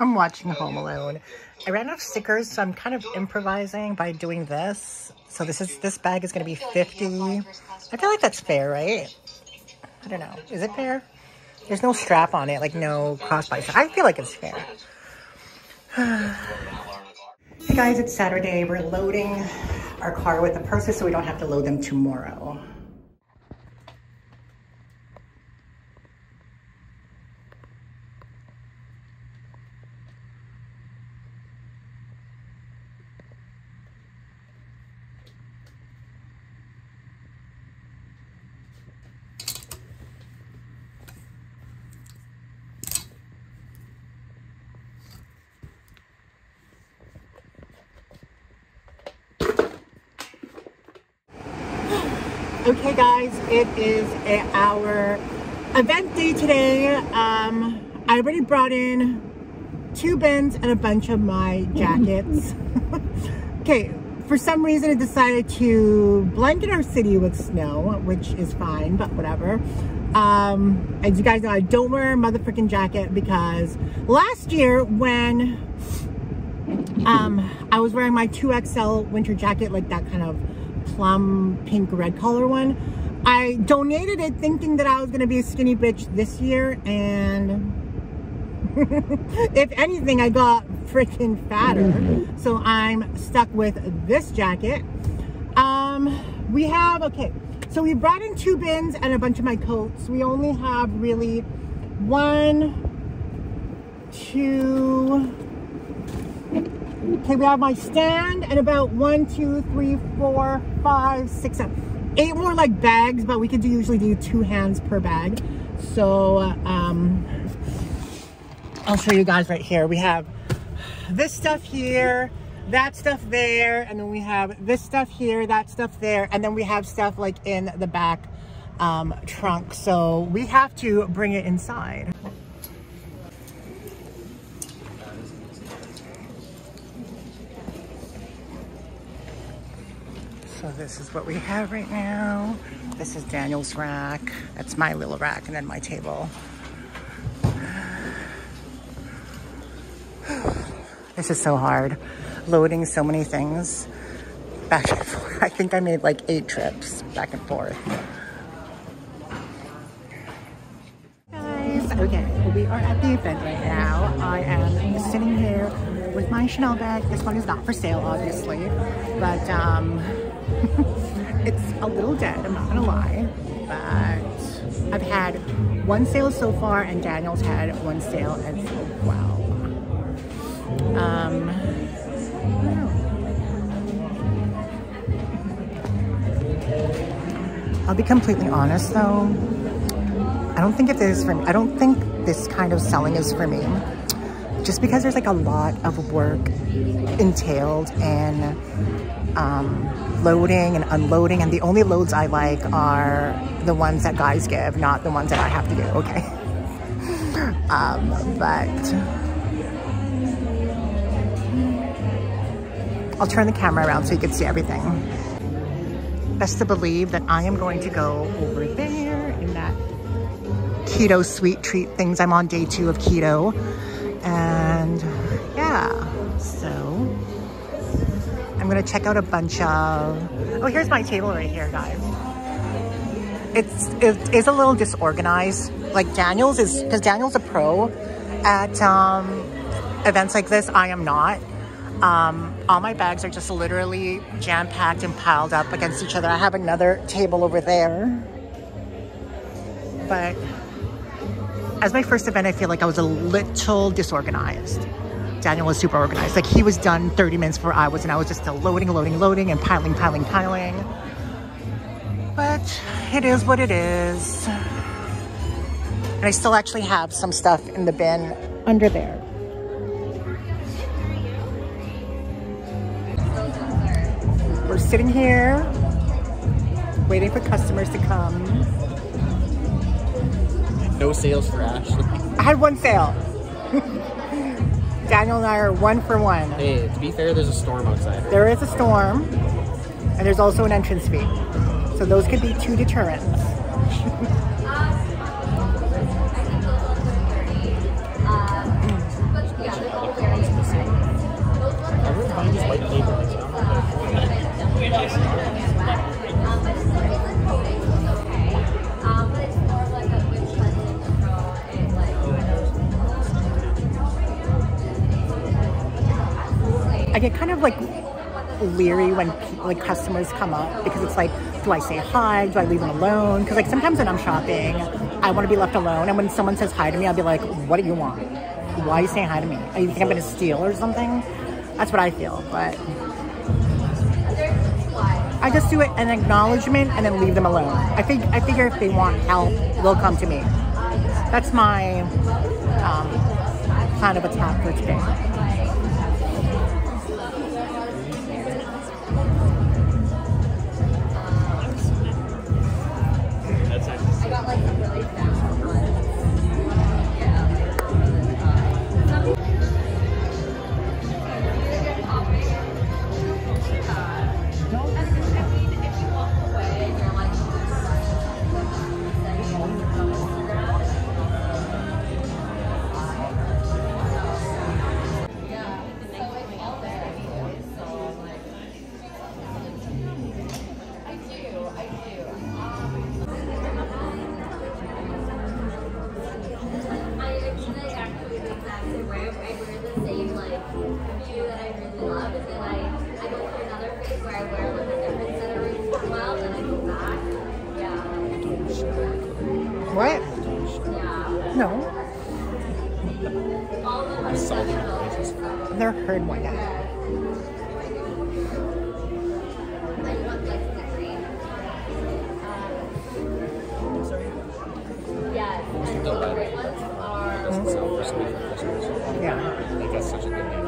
I'm watching Home Alone. I ran out of stickers, so I'm kind of improvising by doing this. So this bag is going to be $50. I feel like that's fair, right? I don't know. Is it fair? There's no strap on it, like no crossbody. I feel like it's fair. Hey guys, it's Saturday. We're loading our car with the purses so we don't have to load them tomorrow. Okay guys, it is our event day today. I already brought in 2 bins and a bunch of my jackets. Okay, for some reason I decided to blanket our city with snow, which is fine, but whatever. As you guys know, I don't wear a motherfucking jacket because last year when I was wearing my 2XL winter jacket, like that kind of plum pink red color one, I donated it thinking that I was gonna be a skinny bitch this year, and if anything I got freaking fatter. So I'm stuck with this jacket. We have, okay, so we brought in 2 bins and a bunch of my coats. We only have really 1, 2, okay, we have my stand and about 1, 2, 3, 4, 5, 6, 7, 8 more like bags, but we could usually do 2 hands per bag. So I'll show you guys right here. We have this stuff here, that stuff there, and then we have this stuff here, that stuff there, and then we have stuff like in the back trunk. So we have to bring it inside. So this is what we have right now. This is Daniel's rack. That's my little rack, and then my table. This is so hard. Loading so many things back and forth. I think I made like 8 trips back and forth. Guys, okay, we are at the event right now. I am sitting here with my Chanel bag. This one is not for sale, obviously, but it's a little dead, I'm not gonna lie, but I've had 1 sale so far, and Daniel's had 1 sale as well. I don't know. I'll be completely honest though, I don't think it is for me. I don't think this kind of selling is for me, just because there's like a lot of work entailed in loading and unloading, and the only loads I like are the ones that guys give, not the ones that I have to do, okay? But I'll turn the camera around so you can see everything. Best to believe that I am going to go over there in that keto sweet treat things. I'm on day 2 of keto, and yeah, so I'm gonna check out a bunch of, oh, here's my table right here, guys. It is a little disorganized. Like Daniel's is, because Daniel's a pro at events like this. I am not. All my bags are just literally jam-packed and piled up against each other. I have another table over there. But as my first event, I feel like I was a little disorganized. Daniel was super organized. Like he was done 30 minutes before I was, and I was just still loading and piling. But it is what it is. And I still actually have some stuff in the bin under there. We're sitting here waiting for customers to come. No sales for Ashley. I had 1 sale. Daniel and I are 1 for 1. Hey, to be fair, there's a storm outside. Right? There is a storm, and there's also an entrance fee. So those could be 2 deterrents. I get kind of like leery when like customers come up because it's like, do I say hi? Do I leave them alone? Because like sometimes when I'm shopping, I want to be left alone. And when someone says hi to me, I'll be like, what do you want? Why are you saying hi to me? You think I'm going to steal or something? That's what I feel. But I just do it an acknowledgement and then leave them alone. I figure if they want help, they'll come to me. That's my plan of attack for today. What? No. I've never heard one yet. Yeah. I think that's such a good name.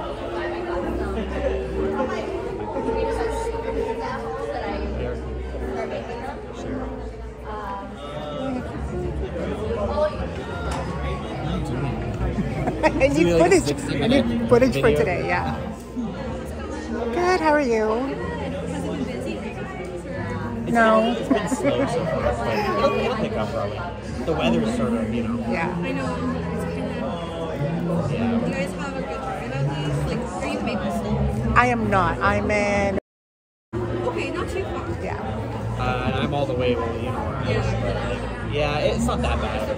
I need footage. I need footage for today, yeah. Good, how are you? No. It's been slow so far, but it'll pick up probably. The weather's sort of, you know. Yeah. I know. Yeah. Do you guys have a good drive at least? Like, are you in Maple Stowe? I am not. I'm in... Okay, not too far. Yeah. And I'm all the way, well, you know, where I was. But, yeah, it's not that bad.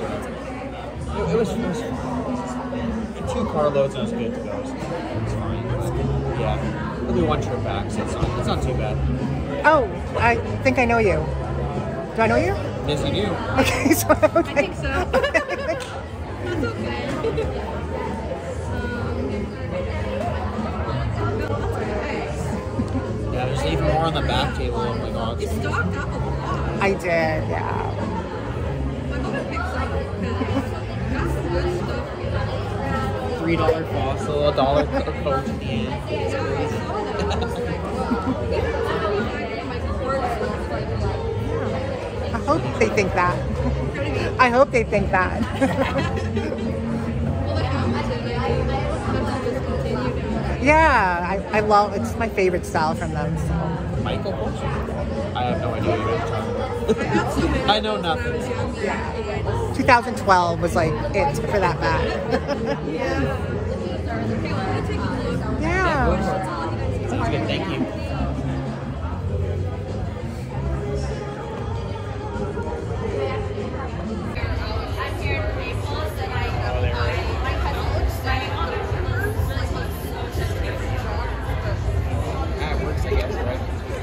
It was fun. 2 carloads and it was good to go. So it's fine. But, yeah. We'll do 1 trip back, so it's not too bad. Oh, I think I know you. Do I know you? Yes, you do. Okay, so... Okay. I think so. That's okay. Yeah, there's even more on the back table. Oh my god. You stocked up a lot. I did, yeah. I'm gonna pick some because that's some good stuff. $3 fossil, $1 coach at the end. It's crazy. I hope they think that. I hope they think that. Yeah, I love, it's my favorite style from them, so. Michael Kors? I have no idea what you're talking about. I know nothing. Yeah. 2012 was like it for that bag. Yeah. Sounds good, thank you.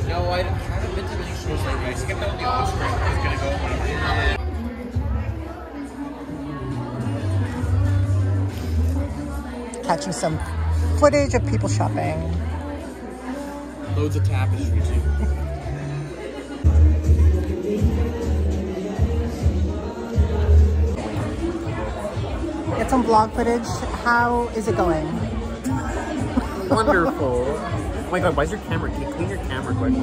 No, I haven't been to many shows lately. I skipped out the Oscar. I was gonna go when I Catching some footage of people shopping. Loads of tapestry too. Get some vlog footage. How is it going? Wonderful. Oh my god, why is your camera? Can you clean your camera quick?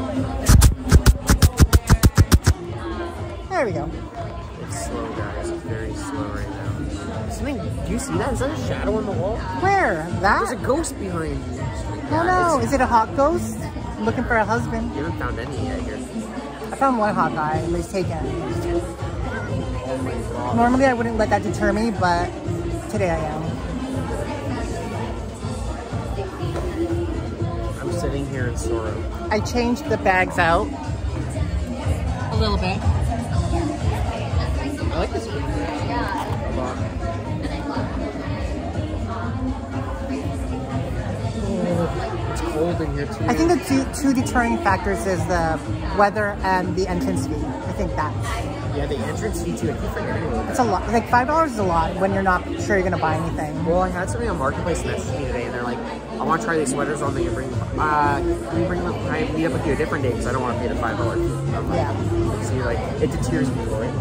There we go. It's slow, guys. It's very slow right now. Something, do you see that? Is that a shadow on the wall? Where? That? There's a ghost behind you. Oh no, is it a hot ghost? I'm looking for a husband. You haven't found any yet here. I found one hot guy, but he's taken. Oh my god. Normally I wouldn't let that deter me, but today I am. I'm sitting here in sorrow. I changed the bags out a little bit. I like this one. It's cold in here too. I think the two deterring factors is the weather and the entrance fee. I think that's... Yeah, the entrance fee too. I keep forgetting about that. It's a lot. Like $5 is a lot when you're not sure you're gonna buy anything. Well, I had somebody on Marketplace message me today, and they're like, "I want to try these sweaters on. That you bring. Can you bring them? Can I meet up with you a different day because I don't want to pay the $5." I'm like, Yeah. See, like it deters people, right?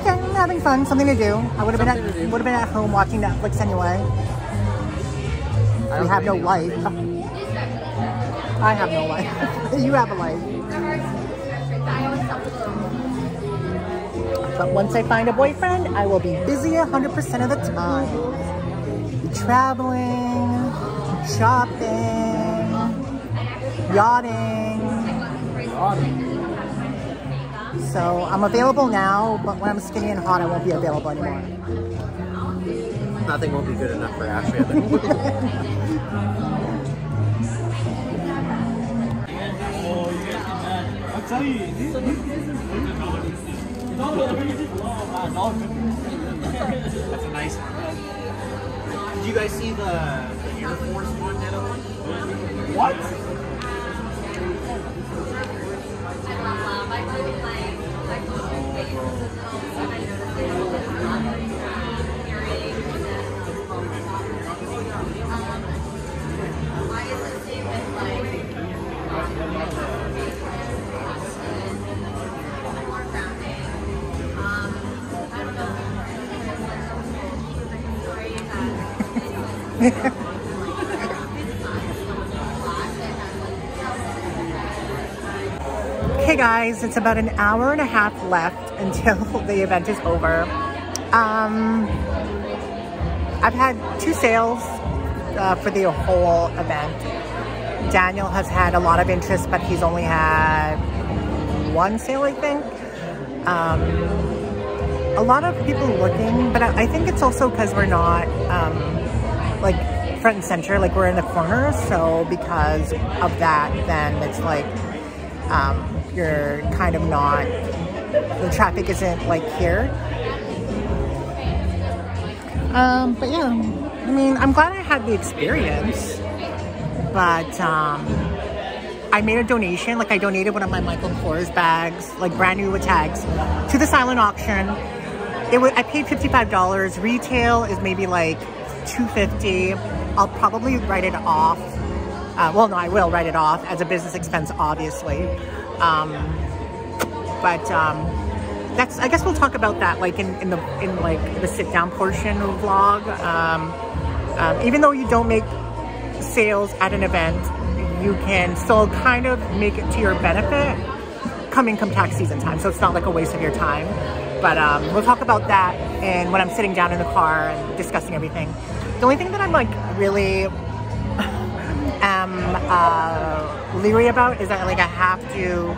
Okay, I'm having fun. Something to do. I would have been at home watching Netflix anyway. We have no life. I have no life. You have a life. But once I find a boyfriend, I will be busy 100% of the time. Be traveling, shopping, yachting. So I'm available now, but when I'm skinny and hot, I won't be available anymore. Nothing will be good enough for Ashley at the moment. I'll tell you, that's a nice one. Did you guys see the Air Force One denim one? What? Okay guys, it's about an hour and a half left until the event is over. I've had 2 sales for the whole event. Daniel has had a lot of interest, but he's only had 1 sale, I think. A lot of people looking, but I think it's also because we're not like front and center, like we're in the corner. So because of that, then it's like you're kind of not, the traffic isn't like here. But yeah, I mean, I'm glad I had the experience, but I made a donation. Like I donated one of my Michael Kors bags, like brand new with tags, to the silent auction. I paid $55. Retail is maybe like $2.50. I'll probably write it off. Well, no, I will write it off as a business expense, obviously. That's, I guess we'll talk about that like in like the sit down portion of the vlog. Even though you don't make sales at an event, you can still kind of make it to your benefit come income tax season time. So it's not like a waste of your time. But we'll talk about that and when I'm sitting down in the car and discussing everything. The only thing that I'm like really leery about is that like I have to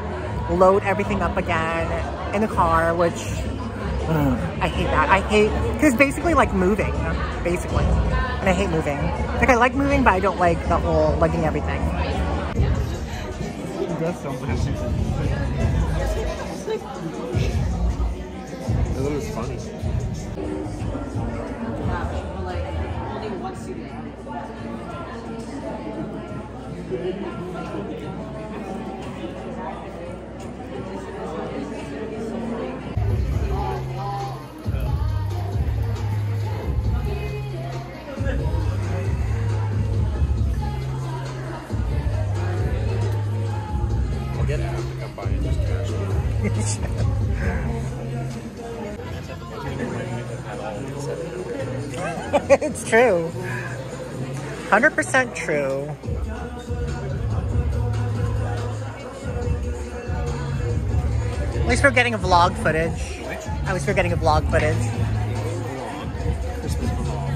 load everything up again in the car, which I hate that. I hate, because basically like moving, basically. And I hate moving. Like I like moving, but I don't like the whole lugging everything. That's something. It was funny. I'll get Adam to come by and just cash It's true. 100% true. At least we're getting a vlog footage. At least we're getting a vlog footage. Christmas vlog.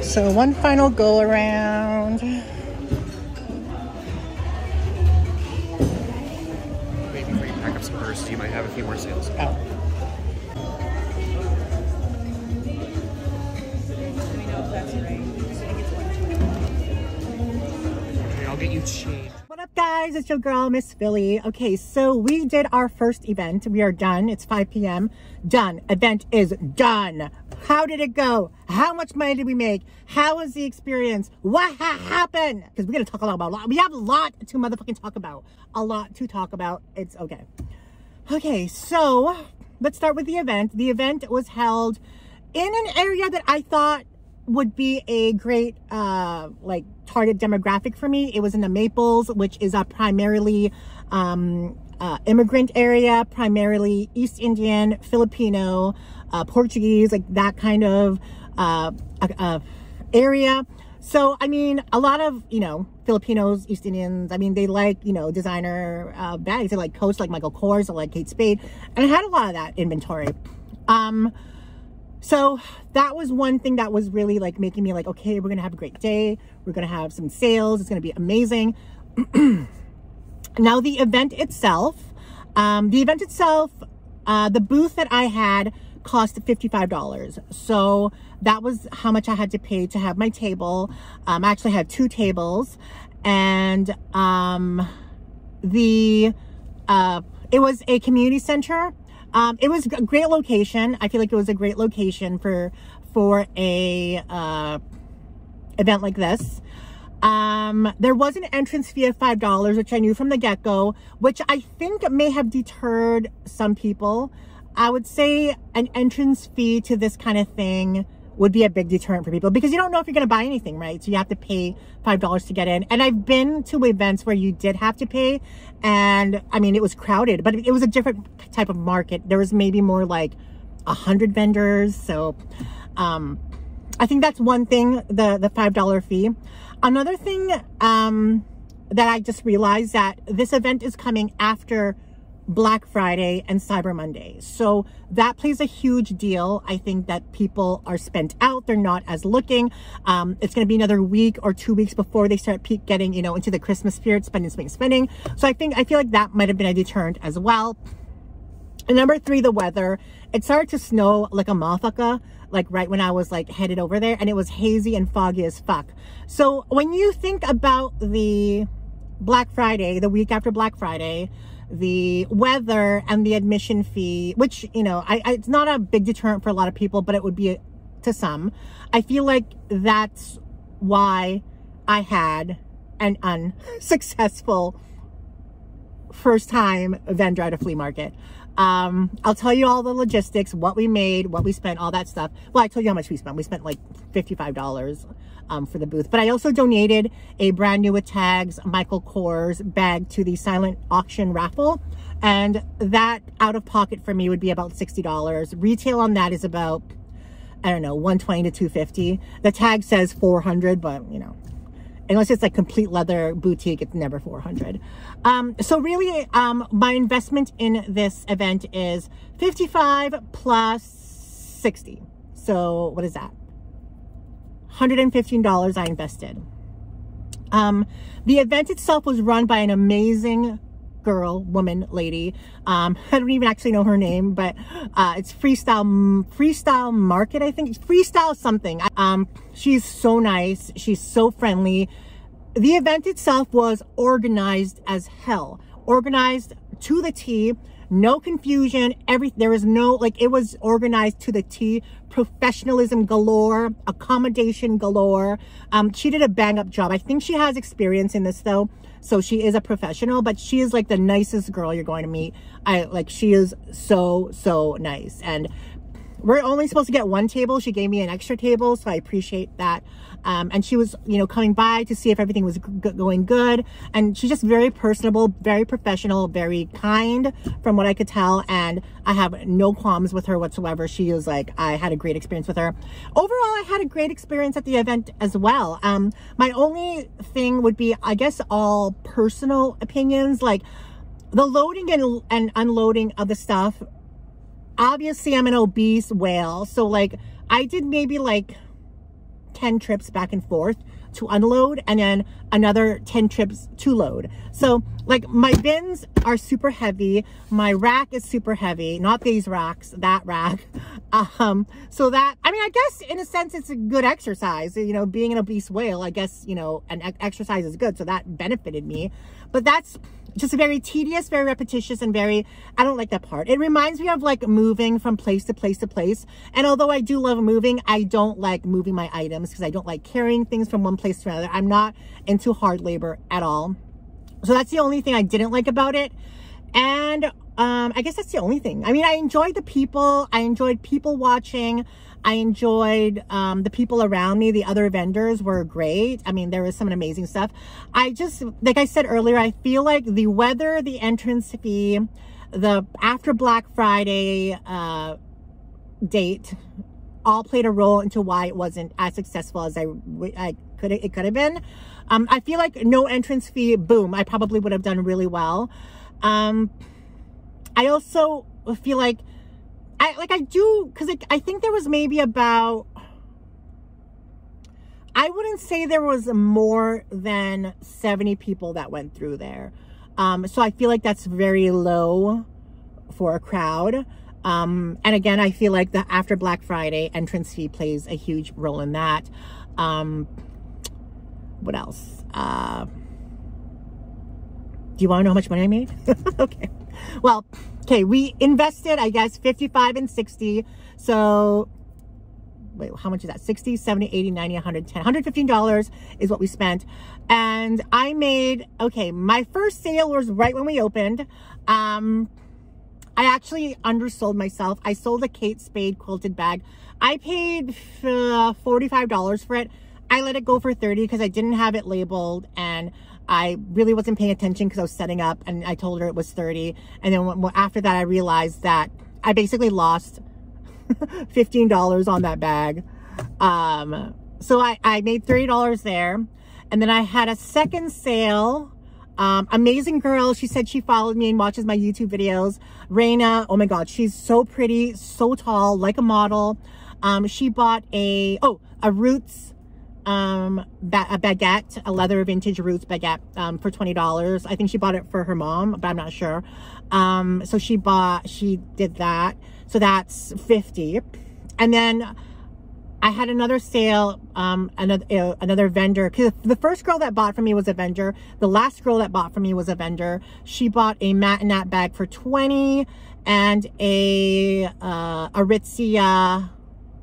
So one final go around. have a few more sales. Oh. I'll get you change. What up, guys? It's your girl, Miss Philly. Okay, so we did our first event. We are done. It's 5 p.m. Done. Event is done. How did it go? How much money did we make? How was the experience? What happened? Because we're going to talk a lot about. We have a lot to motherfucking talk about. A lot to talk about. It's okay. Okay, so let's start with the event. The event was held in an area that I thought would be a great like target demographic for me. It was in the Maples, which is a primarily immigrant area, primarily East Indian, Filipino, Portuguese, like that kind of area. So I mean, a lot of, you know, Filipinos, East Indians, I mean, they like, you know, designer bags. They like Coach, like Michael Kors, or like Kate Spade, and I had a lot of that inventory. So that was one thing that was really like making me like, okay, we're going to have a great day. We're going to have some sales. It's going to be amazing. Now the event itself, the booth that I had cost $55. So that was how much I had to pay to have my table. I actually had 2 tables, and it was a community center. It was a great location. I feel like it was a great location for a event like this. There was an entrance fee of $5, which I knew from the get-go, which I think may have deterred some people. I would say an entrance fee to this kind of thing would be a big deterrent for people, because you don't know if you're going to buy anything, right? So you have to pay $5 to get in. And I've been to events where you did have to pay, and I mean, it was crowded, but it was a different type of market. There was maybe more like 100 vendors. So I think that's one thing, the $5 fee. Another thing that I just realized, that this event is coming after Black Friday and Cyber Monday. So that plays a huge deal. I think that people are spent out. They're not as looking. It's going to be another week or 2 weeks before they start getting, you know, into the Christmas spirit, spending. So I feel like that might have been a deterrent as well. And number 3, the weather. It started to snow like a motherfucker, like right when I was like headed over there, and it was hazy and foggy as fuck. So when you think about the Black Friday, the week after Black Friday, the weather and the admission fee, which, you know, it's not a big deterrent for a lot of people, but it would be to some. I feel like that's why I had an unsuccessful first time vendor at a flea market. I'll tell you all the logistics, what we made, what we spent, all that stuff. Well, I told you how much we spent. We spent like $55 for the booth. But I also donated a brand new with tags Michael Kors bag to the silent auction raffle. And that out of pocket for me would be about $60. Retail on that is about, I don't know, $120 to $250. The tag says $400, but you know, unless it's like complete leather boutique, it's never $400. So really, my investment in this event is $55 plus $60. So what is that? $115 I invested. The event itself was run by an amazing woman, lady. I don't even actually know her name, but it's Freestyle Market, I think. It's Freestyle something. She's so nice. She's so friendly. The event itself was organized as hell. Organized to the T. No confusion. There was no, like, it was organized to the T. Professionalism galore. Accommodation galore. She did a bang up job. I think she has experience in this though. So she is a professional, but she is like the nicest girl you're going to meet. She is so nice. And we're only supposed to get 1 table. She gave me an extra table, so I appreciate that. And she was, you know, coming by to see if everything was going good. And she's just very personable, very professional, very kind from what I could tell. And I have no qualms with her whatsoever. She was like, I had a great experience with her. Overall, I had a great experience at the event as well. My only thing would be, I guess, all personal opinions, like the loading and unloading of the stuff. Obviously, I'm an obese whale, so like I did maybe like 10 trips back and forth to unload, and then another 10 trips to load. So like my bins are super heavy. My rack is super heavy, not these racks, that rack. So that, I mean, I guess in a sense it's a good exercise, you know, being an obese whale, I guess, you know, an exercise is good. So that benefited me, but that's just very tedious, very repetitious, and very, I don't like that part. It reminds me of like moving from place to place to place. And although I do love moving, I don't like moving my items because I don't like carrying things from one place to another. I'm not into hard labor at all. So that's the only thing I didn't like about it. And I guess that's the only thing. I mean, I enjoyed the people. I enjoyed people watching. I enjoyed the people around me. The other vendors were great. I mean, there was some amazing stuff. I just, like I said earlier, I feel like the weather, the entrance fee, the after Black Friday date all played a role into why it wasn't as successful as it could have been. I feel like no entrance fee, boom, I probably would have done really well. I also feel like I do, because I think there was maybe about, I wouldn't say there was more than 70 people that went through there. So I feel like that's very low for a crowd. And again, I feel like the after Black Friday entrance fee plays a huge role in that. What else? Do you want to know how much money I made? Okay. Well, okay, we invested, I guess, 55 and 60. So, wait, how much is that? 60, 70, 80, 90, 110. $115 is what we spent. And I made, okay, my first sale was right when we opened. I actually undersold myself. I sold a Kate Spade quilted bag. I paid $45 for it. I let it go for $30 because I didn't have it labeled, and I really wasn't paying attention because I was setting up, and I told her it was $30. And then after that, I realized that I basically lost $15 on that bag. So I made $30 there. And then I had a second sale. Amazing girl. She said she followed me and watches my YouTube videos. Raina, oh my God, she's so pretty, so tall, like a model. She bought a Roots a baguette, a leather vintage Roots baguette for $20. I think she bought it for her mom, but I'm not sure. So she did that. So that's $50. And then I had another sale, another vendor, because the first girl that bought from me was a vendor. The last girl that bought from me was a vendor. She bought a Matinat bag for $20 and a Aritzia,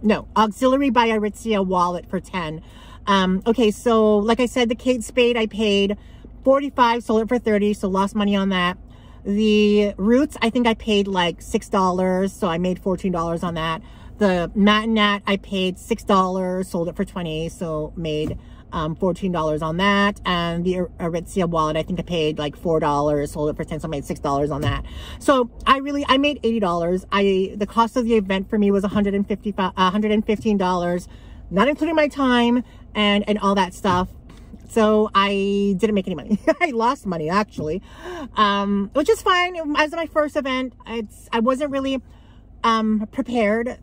no, Auxiliary by Aritzia wallet for $10. Okay, so like I said, the Kate Spade I paid $45, sold it for $30, so lost money on that. The Roots, I think I paid like $6, so I made $14 on that. The Matinat, I paid $6, sold it for $20, so made $14 on that. And the Aritzia wallet, I think I paid like $4, sold it for $10, so I made $6 on that. So I made $80. The cost of the event for me was $115, not including my time and all that stuff. So I didn't make any money. I lost money actually, which is fine. As my first event, I wasn't really prepared.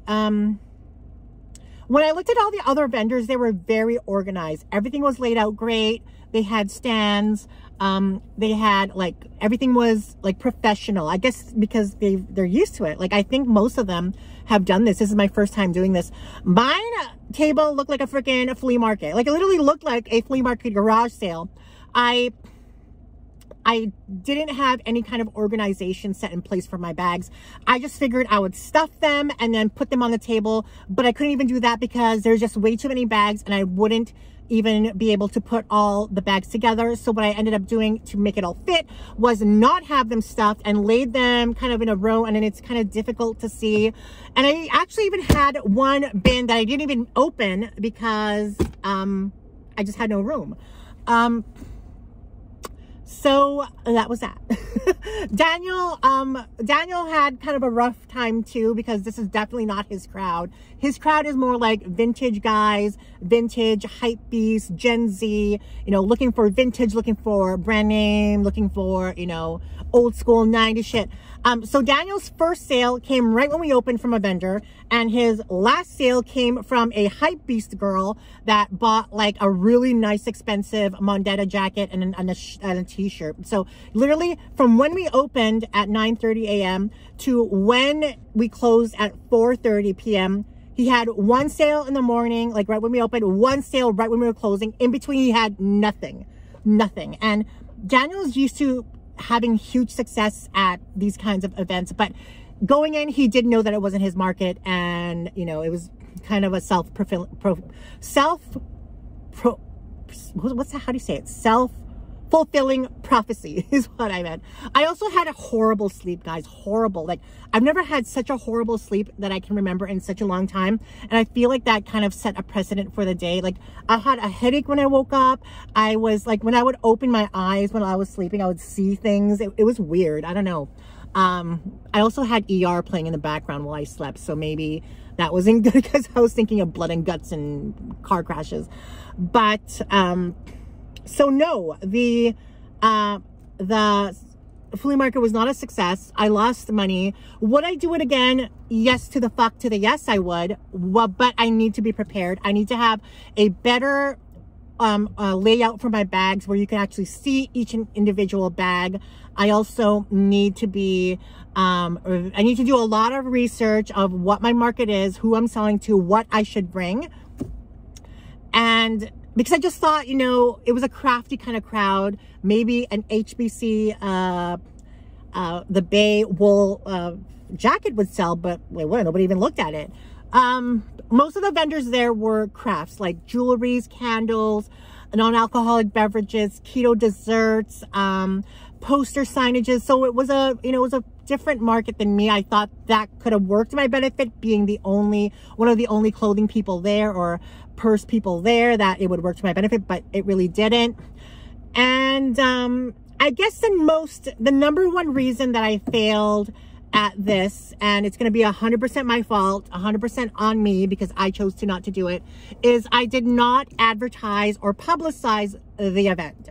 When I looked at all the other vendors, they were very organized. Everything was laid out great. They had stands. They had like, everything was like professional, I guess, because they're used to it. Like, I think most of them have done this. This is my first time doing this. Mine table looked like a freaking flea market. Like, it literally looked like a flea market garage sale. I didn't have any kind of organization set in place for my bags. I just figured I would stuff them and then put them on the table, but I couldn't even do that because there's just way too many bags and I wouldn't even be able to put all the bags together. So what I ended up doing to make it all fit was not have them stuffed and laid them kind of in a row, and then it's kind of difficult to see. And I actually even had one bin that I didn't even open because I just had no room. So that was that. Daniel had kind of a rough time too, because this is definitely not his crowd. His crowd is more like vintage guys, vintage, hype beast, Gen Z, you know, looking for vintage, looking for brand name, looking for, you know, old school 90s shit. So Daniel's first sale came right when we opened from a vendor, and his last sale came from a hype beast girl that bought like a really nice expensive Mondetta jacket and a t-shirt. So literally from when we opened at 9:30 a.m. to when we closed at 4:30 p.m., he had one sale in the morning, like right when we opened, one sale right when we were closing. In between, he had nothing. And Daniel's used to having huge success at these kinds of events, but going in, he did know that it wasn't his market, and you know, it was kind of a self-fulfilling prophecy is what I meant. I also had a horrible sleep, guys. Horrible. Like, I've never had such a horrible sleep that I can remember in such a long time. And I feel like that kind of set a precedent for the day. Like, I had a headache when I woke up. I was like, when I would open my eyes when I was sleeping, I would see things. It was weird. I don't know. I also had ER playing in the background while I slept. So maybe that wasn't good because I was thinking of blood and guts and car crashes. But, so no, the flea market was not a success. I lost money. Would I do it again? Yes, to the fuck to the yes, I would. Well, but I need to be prepared. I need to have a better layout for my bags where you can actually see each individual bag. I also need to be, I need to do a lot of research of what my market is, who I'm selling to, what I should bring. And because I just thought, you know, it was a crafty kind of crowd, maybe an HBC, the Bay wool jacket would sell, but wait, what? Nobody even looked at it. Most of the vendors there were crafts like jewelries, candles, non-alcoholic beverages, keto desserts, poster signages. So it was a, you know, it was a different market than me. I thought that could have worked to my benefit, being the only, one of the only clothing people there or purse people there, that it would work to my benefit, but it really didn't. And I guess the number one reason that I failed at this, and it's going to be 100% my fault, 100% on me because I chose to not to do it, is I did not advertise or publicize the event.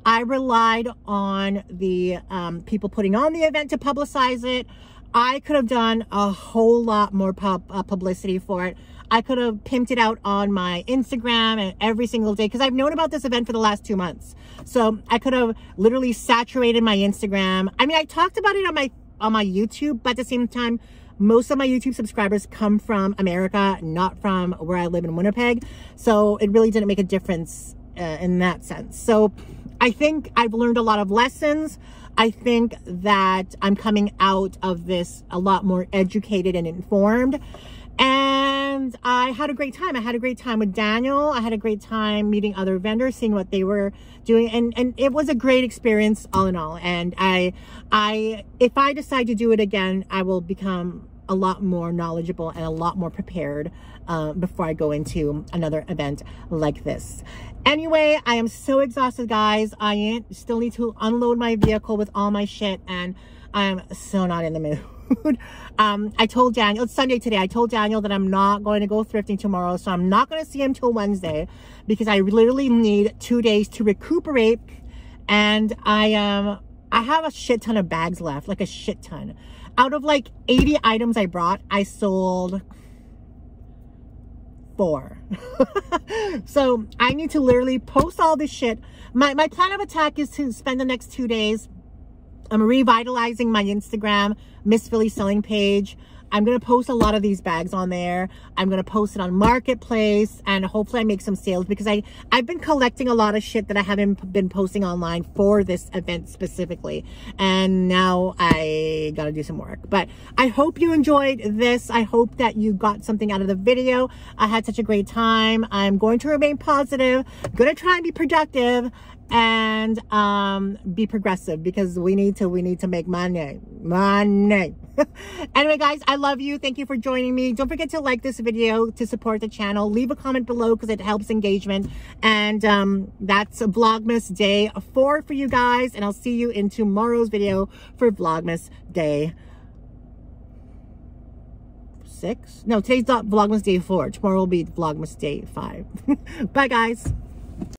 I relied on the people putting on the event to publicize it. I could have done a whole lot more publicity for it. I could have pimped it out on my Instagram and every single day, because I've known about this event for the last 2 months. So I could have literally saturated my Instagram. I mean, I talked about it on my YouTube, but at the same time, most of my YouTube subscribers come from America, not from where I live in Winnipeg. So it really didn't make a difference in that sense. So I think I've learned a lot of lessons. I think that I'm coming out of this a lot more educated and informed. And I had a great time. I had a great time with Daniel. I had a great time meeting other vendors, seeing what they were doing. And it was a great experience all in all. And if I decide to do it again, I will become a lot more knowledgeable and a lot more prepared before I go into another event like this. Anyway, I am so exhausted, guys. I still need to unload my vehicle with all my shit, and I'm so not in the mood. I told Daniel, it's Sunday today, I told Daniel that I'm not going to go thrifting tomorrow, so I'm not going to see him till Wednesday, because I literally need 2 days to recuperate. And I have a shit ton of bags left, like a shit ton. Out of like 80 items I brought, I sold 4. So I need to literally post all this shit. My plan of attack is to spend the next 2 days revitalizing my Instagram, Miss Philly selling page. I'm going to post a lot of these bags on there. I'm going to post it on Marketplace, and hopefully I make some sales, because I've been collecting a lot of shit that I haven't been posting online for this event specifically. And now I got to do some work. But I hope you enjoyed this. I hope that you got something out of the video. I had such a great time. I'm going to remain positive. I'm going to try and be productive and be progressive, because we need to make money. Anyway, guys, I love you. Thank you for joining me. Don't forget to like this video to support the channel. Leave a comment below because it helps engagement. And that's Vlogmas Day 4 for you guys, and I'll see you in tomorrow's video for Vlogmas Day 6. No, today's not Vlogmas Day 4. Tomorrow will be Vlogmas Day 5. Bye, guys.